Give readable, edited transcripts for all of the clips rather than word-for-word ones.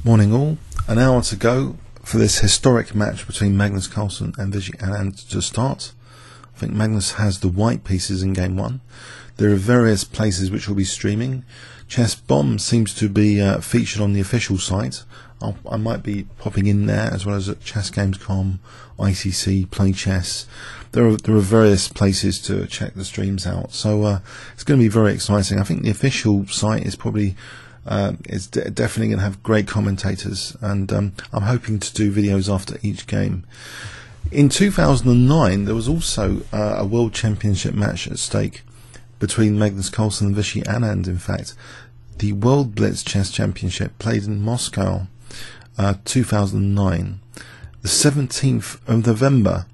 Morning all, an hour to go for this historic match between Magnus Carlsen and Viswanathan Anand to start. I think Magnus has the white pieces in game 1. There are various places which will be streaming. Chess Bomb seems to be featured on the official site. I might be popping in there, as well as at chessgames.com, ICC, Play Chess. There are various places to check the streams out, so it's going to be very exciting. I think the official site is probably definitely going to have great commentators, and I'm hoping to do videos after each game. In 2009 there was also a World Championship match at stake between Magnus Carlsen and Viswanathan Anand. In fact, the World Blitz Chess Championship played in Moscow 2009, the 17th of November,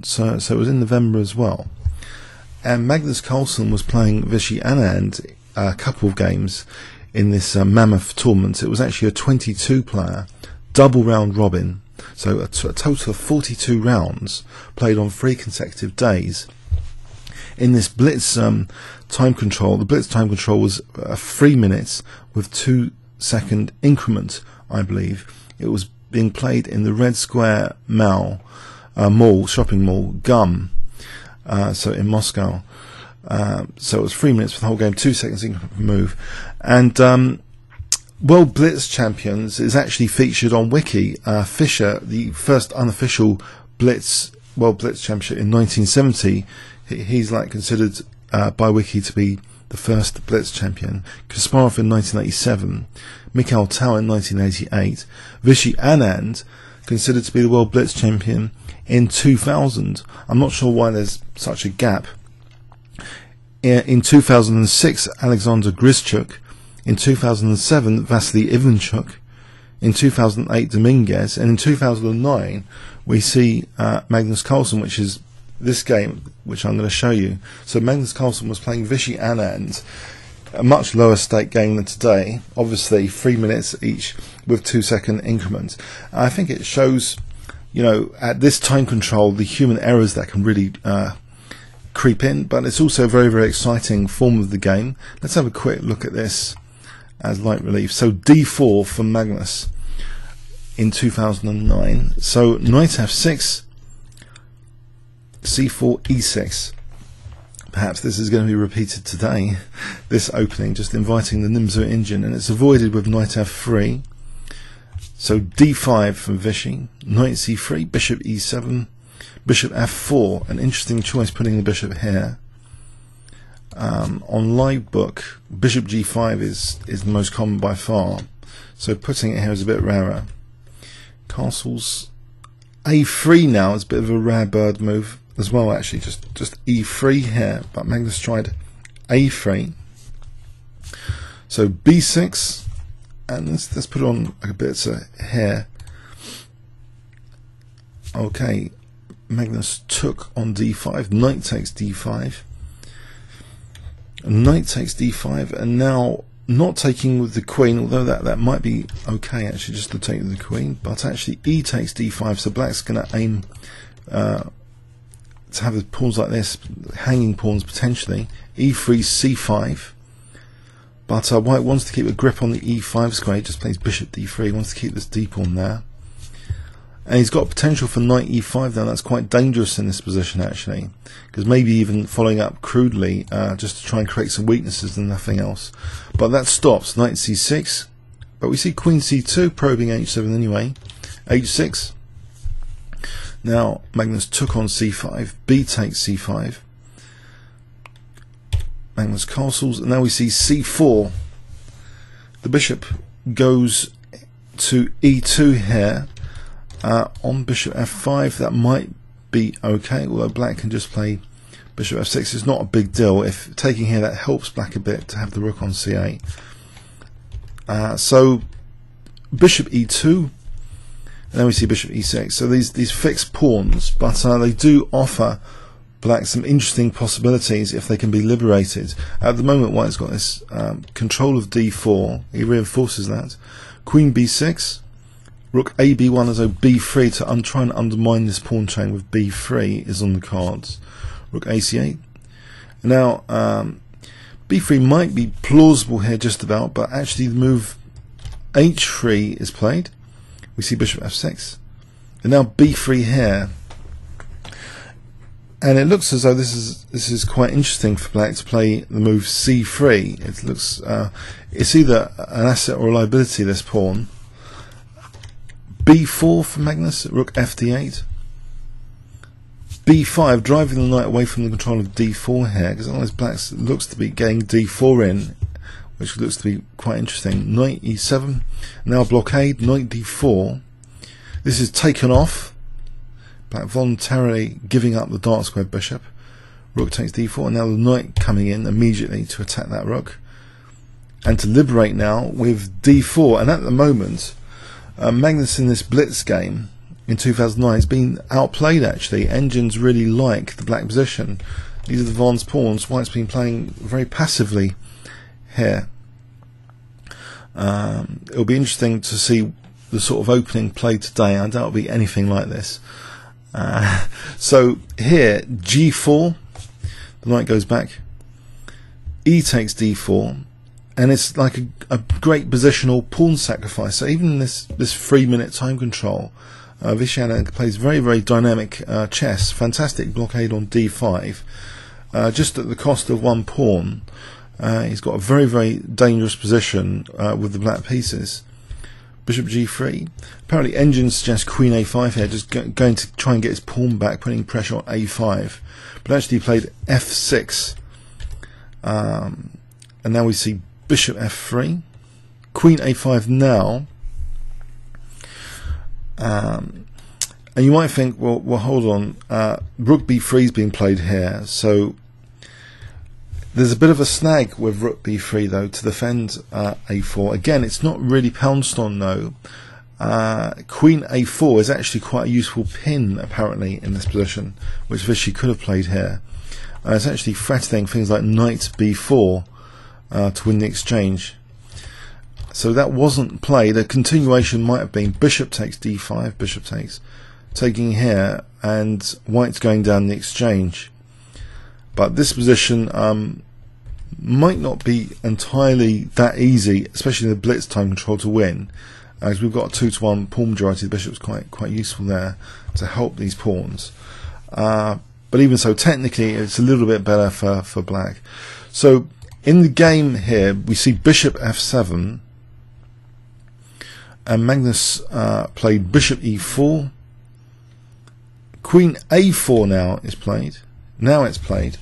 so it was in November as well, and Magnus Carlsen was playing Viswanathan Anand a couple of games in this mammoth tournament. It was actually a 22 player double round robin, so a total of 42 rounds played on 3 consecutive days. In this Blitz time control, the Blitz time control was 3 minutes with 2-second increment, I believe. It was being played in the Red Square shopping mall, Gum, so in Moscow. So it was 3 minutes for the whole game, 2 seconds increment per move. And World Blitz Champions is actually featured on Wiki. Fischer, the first unofficial World Blitz Championship in 1970, he's like considered by Wiki to be the first Blitz champion. Kasparov in 1987, Mikhail Tal in 1988, Viswanathan Anand considered to be the World Blitz champion in 2000. I'm not sure why there's such a gap. In 2006, Alexander Grischuk. In 2007, Vasily Ivanchuk. In 2008, Dominguez. And in 2009, we see Magnus Carlsen, which is this game, which I'm going to show you. So Magnus Carlsen was playing Viswanathan Anand, a much lower stake game than today. Obviously, 3 minutes each with 2-second increments. I think it shows, you know, at this time control, the human errors that can really creep in, but it's also a very, very exciting form of the game. Let's have a quick look at this as light relief. So d4 for Magnus in 2009. So knight f6, c4, e6. Perhaps this is going to be repeated today, this opening, just inviting the Nimzo engine, and it's avoided with knight f3. So d5 from Vichy, knight c3, bishop e7, bishop f4, an interesting choice putting the bishop here. On live book, bishop g5 is the most common by far, so putting it here is a bit rarer. Castles a3 now is a bit of a rare bird move as well, actually, just e3 here, but Magnus tried a3. So b6, and let's put on a bit here. Okay, Magnus took on d5, knight takes d5, knight takes d5, and now not taking with the queen, although that might be okay actually, just to take with the queen, but actually e takes d5, so black's going to aim to have the pawns like this, hanging pawns potentially. e3, c5, but white wants to keep a grip on the e5 square. He just plays bishop d3, he wants to keep this d pawn there. And he's got potential for knight e5 now. That's quite dangerous in this position actually, because maybe even following up crudely just to try and create some weaknesses and nothing else. But that stops. Knight c6, but we see queen c2 probing h7 anyway. h6. Now Magnus took on c5, b takes c5. Magnus castles, and now we see c4. The bishop goes to e2 here. On bishop f5, that might be okay, although black can just play bishop f6. It's not a big deal. If taking here, that helps black a bit to have the rook on c8. So bishop e2, and then we see bishop e6. So these fixed pawns, but they do offer black some interesting possibilities if they can be liberated. At the moment, white's got this control of d4. He reinforces that. Queen b6. Rook a b1 as though b3 to try and undermine this pawn chain with b3 is on the cards. Rook a c8. Now b3 might be plausible here just about, but actually the move h3 is played. We see bishop f6, and now b3 here. And it looks as though this is quite interesting for black to play the move c3. It looks it's either an asset or a liability, this pawn. b4 for Magnus, rook fd8. b5, driving the knight away from the control of d4 here, because otherwise black looks to be getting d4 in, which looks to be quite interesting. Knight e7, now blockade, knight d4. This is taken off. Black voluntarily giving up the dark squared bishop. Rook takes d4, and now the knight coming in immediately to attack that rook and to liberate now with d4. And at the moment, Magnus in this Blitz game in 2009 has been outplayed actually. Engines really like the black position. These are the advanced pawns. White's been playing very passively here. It'll be interesting to see the sort of opening played today. I doubt it'll be anything like this. So here, g4, the knight goes back, e takes d4, and it's like a great positional pawn sacrifice. So even in this 3-minute time control, Viswanathan plays very dynamic chess. Fantastic blockade on d5, just at the cost of one pawn. He's got a very dangerous position with the black pieces. Bishop g3. Apparently engines suggest queen a5 here, just going to try and get his pawn back, putting pressure on a5. But actually he played f6. And now we see bishop f3. Queen a5 now. And you might think, well hold on, rook b3 is being played here, so there's a bit of a snag with rook b3 though to defend a4. Again, it's not really pounced on though. Queen a4 is actually quite a useful pin apparently in this position, which Vishy could have played here. It's actually threatening things like knight b4 to win the exchange. So that wasn't played. A continuation might have been bishop takes d5, bishop takes, taking here, and white's going down the exchange. But this position might not be entirely that easy, especially in the Blitz time control, to win, as we've got a 2-to-1 pawn majority. The bishop's quite useful there to help these pawns. But even so, technically it's a little bit better for black. So in the game here, we see bishop f7, and Magnus played bishop e4. Queen a4 now is played. Now it's played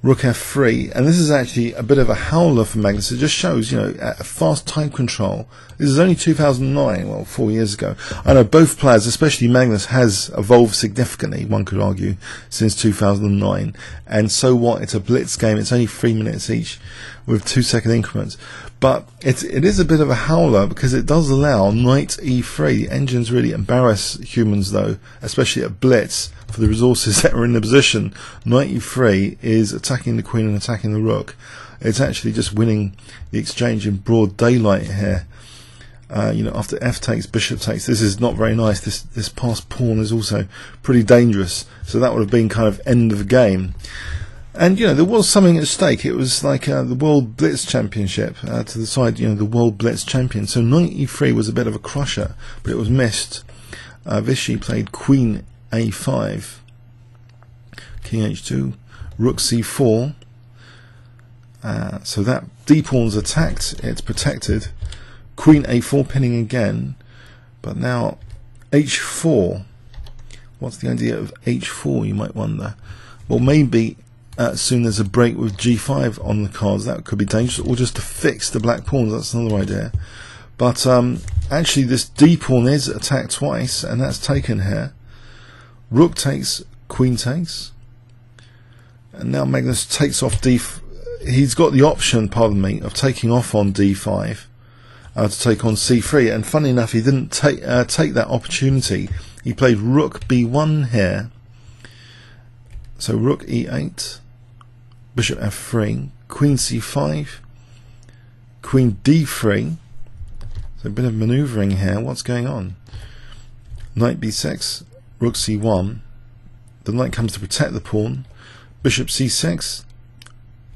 rook f3, and this is actually a bit of a howler for Magnus. It just shows, you know, at a fast time control. This is only 2009, well, 4 years ago. I know both players, especially Magnus, has evolved significantly, one could argue, since 2009. And so what? It's a Blitz game. It's only 3 minutes each with 2-second increments. But it is a bit of a howler because it does allow knight e3. The engines really embarrass humans though, especially at Blitz, for the resources that are in the position. Knight e3 is attacking the queen and attacking the rook. It's actually just winning the exchange in broad daylight here. You know, after f takes, bishop takes. This is not very nice. This passed pawn is also pretty dangerous. So that would have been kind of end of the game. And you know, there was something at stake. It was like the World Blitz Championship to the side, you know, the World Blitz Champion. So knight e3 was a bit of a crusher, but it was missed. Vishy played queen a5, king h2, rook c4. So that d pawn's attacked. It's protected. Queen a4 pinning again, but now h4. What's the idea of h4? You might wonder. Well, maybe soon there's a break with g5 on the cards. That could be dangerous, or just to fix the black pawns. That's another idea. But actually this d pawn is attacked twice, and that's taken here. Rook takes, queen takes, and now Magnus takes off he's got the option, pardon me, of taking off on d5 to take on c3, and funny enough he didn't take that opportunity. He played rook b1 here. So rook e8, bishop f3, queen c5, queen d3. So a bit of manoeuvring here. What's going on? Knight b6, rook c1. The knight comes to protect the pawn. Bishop c6,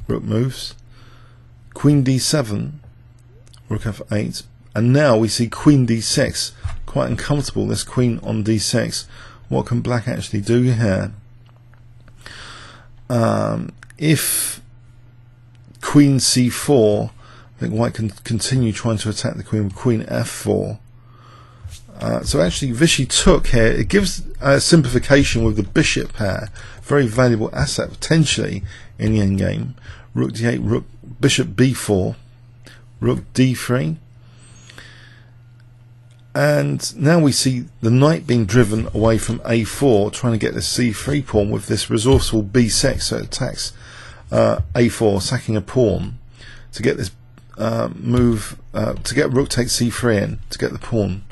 rook moves. Queen d7, rook f8, and now we see queen d6. Quite uncomfortable, this queen on d6. What can black actually do here? If queen c4, I think white can continue trying to attack the queen with queen f4. So actually Vishy took here. It gives a simplification with the bishop pair. Very valuable asset potentially in the endgame. Rook d8, rook, bishop b4, rook d3. And now we see the knight being driven away from a4, trying to get the c3 pawn with this resourceful b6. So it attacks a4, sacking a pawn to get this move, to get rook takes c3 in, to get the pawn.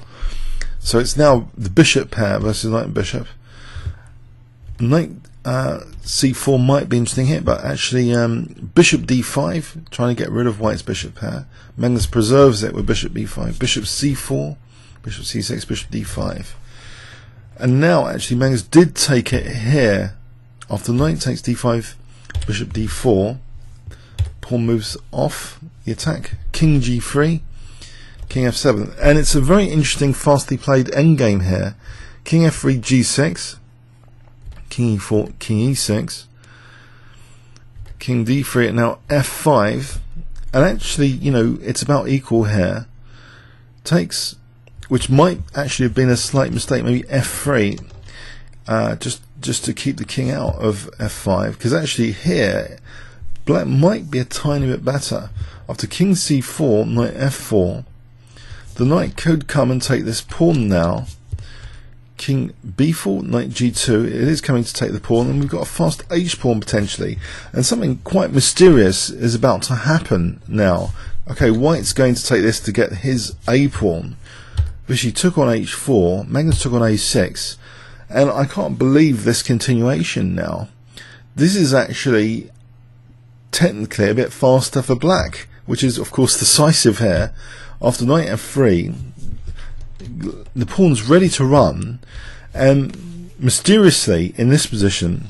So it's now the bishop pair versus knight and bishop. Knight c4 might be interesting here, but actually bishop d5, trying to get rid of white's bishop pair. Magnus preserves it with bishop b5, bishop c4, bishop c6, bishop d5. And now actually Magnus did take it here. After knight takes d5, bishop d4, pawn moves off the attack, king g3, king f7, and it's a very interesting fastly played endgame here. King f3, g6, king e4, king e6, king d3, and now f5, and actually, you know, it's about equal here. Takes, which might actually have been a slight mistake, maybe f3, just to keep the king out of f5, because actually here black might be a tiny bit better. After king c4, knight f4, the knight could come and take this pawn now. King b4, knight g2, it is coming to take the pawn, and we've got a fast h pawn potentially, and something quite mysterious is about to happen now. Okay, white's going to take this to get his a pawn. Vishy took on h4, Magnus took on a6, and I can't believe this continuation now. This is actually technically a bit faster for black, which is of course decisive here. After knight f3, the pawn's ready to run, and mysteriously in this position,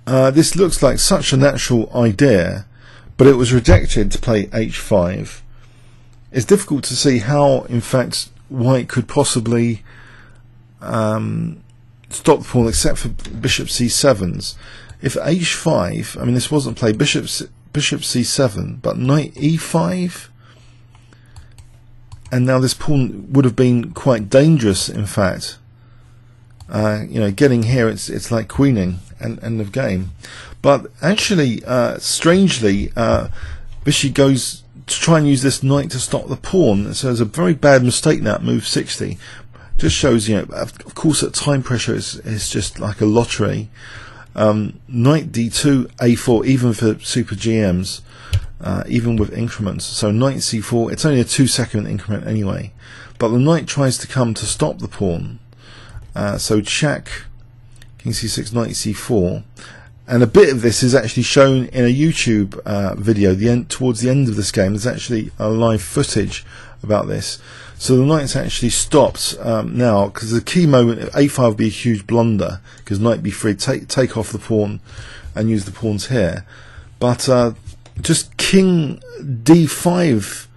this looks like such a natural idea, but it was rejected to play h5. It's difficult to see how, in fact, white could possibly stop the pawn except for bishop c7s. If h5, I mean, this wasn't played, bishop c7, but knight e5, and now this pawn would have been quite dangerous, in fact. You know, getting here, it's like queening, and end of game. But actually, strangely, Vishy goes to try and use this knight to stop the pawn, so it's a very bad mistake now at move 60. Just shows, you know, of course at time pressure is just like a lottery. Knight d2, a4, even for super GMs, even with increments. So knight c4, it's only a 2-second increment anyway, but the knight tries to come to stop the pawn. So check, king c6, knight c4, and a bit of this is actually shown in a YouTube video. Towards the end of this game, there's actually a live footage about this. So the knight's actually stopped now, because the key moment, a5 would be a huge blunder, because knight b3, take off the pawn and use the pawns here. But just king d5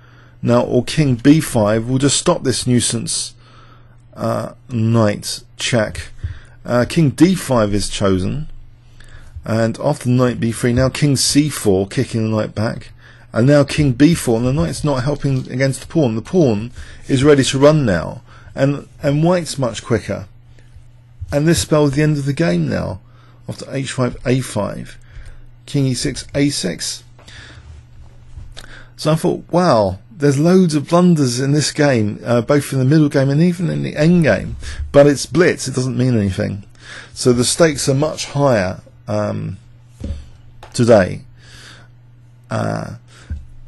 now, or king b5 will just stop this nuisance knight check. King d5 is chosen, and after knight b3, now king c4, kicking the knight back, and now king b4, and the knight's not helping against the pawn. The pawn is ready to run now, and white's much quicker, and this spells the end of the game now. After h5, a5, king e6, a6. So I thought, wow, there's loads of blunders in this game, both in the middle game and even in the end game, but it's Blitz, it doesn't mean anything. So the stakes are much higher today.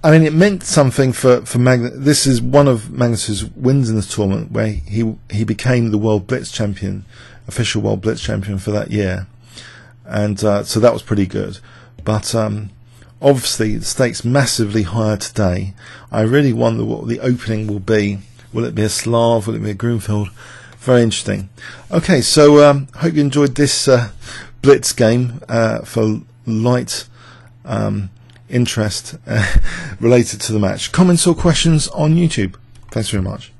I mean, it meant something for Magnus. This is one of Magnus's wins in this tournament, where he became the World Blitz champion, official World Blitz champion for that year, and so that was pretty good. But obviously, the stakes massively higher today. I really wonder what the opening will be. Will it be a Slav? Will it be a Grunfeld? Very interesting. Okay, so hope you enjoyed this Blitz game for light interest related to the match. Comments or questions on YouTube. Thanks very much.